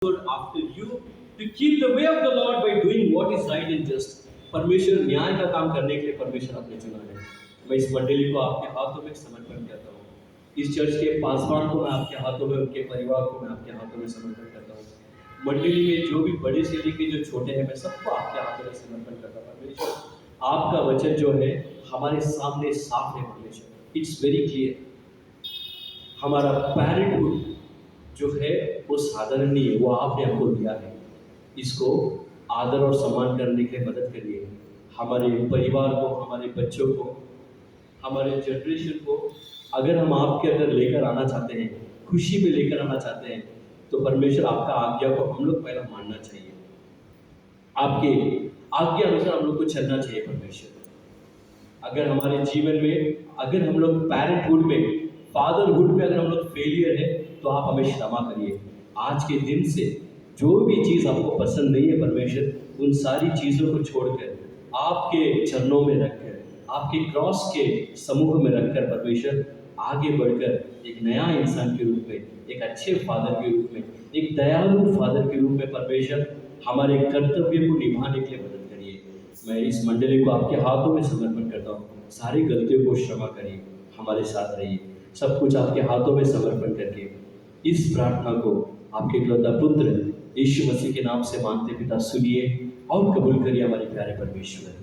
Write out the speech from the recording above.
Lord after you to keep the way of the Lord by doing what is right and just. परमेश्वर न्याय का काम करने के लिए परमेश्वर आपने चुना है। मैं इस मंडली को आपके हाथों में समर्पण करता हूँ। इस चर्च के पासवान को मैं आपके हाथों में, उनके परिवार को मैं आपके हाथों में समर्पण करता हूँ। मंडली में जो भी बड़े से लेके जो छोटे हैं, मैं सबको आपके हाथों में समर्पण करता हूँ। परमेश्वर आपका वचन जो है हमारे सामने साफ है। परमेश्वर इट्स वेरी क्लियर। हमारा पैरेंटहुड जो है वो साधारण नहीं है, वो आपने हमको दिया है। इसको आदर और सम्मान करने के लिए मदद करिए। हमारे परिवार को, हमारे बच्चों को, हमारे जनरेशन को अगर हम आपके अंदर लेकर आना चाहते हैं, खुशी में लेकर आना चाहते हैं, तो परमेश्वर आपका आज्ञा को हम लोग पहला मानना चाहिए। आपके आज्ञा अनुसार हम लोग को चलना चाहिए। परमेश्वर अगर हमारे जीवन में, अगर हम लोग पैरेंटहुड में, फादरहुड में अगर हम लोग फेलियर है, तो आप हमें क्षमा करिए। आज के दिन से जो भी चीज़ आपको पसंद नहीं है परमेश्वर, उन सारी चीज़ों को छोड़कर आपके चरणों में रखकर, आपके क्रॉस के समूह में रखकर परमेश्वर आगे बढ़कर एक नया इंसान के रूप में, एक अच्छे फादर के रूप में, एक दयालु फादर के रूप में परमेश्वर हमारे कर्तव्य को निभाने के लिए मदद करिए। मैं इस मंडली को आपके हाथों में समर्पण करता हूँ। सारी गलतियों को क्षमा करिए, हमारे साथ रहिए। सब कुछ आपके हाथों में समर्पण करके इस प्रार्थना को आपके इकलौता पुत्र यीशु मसीह के नाम से मांगते पिता, सुनिए और कबूल करिए हमारे प्यारे परमेश्वर।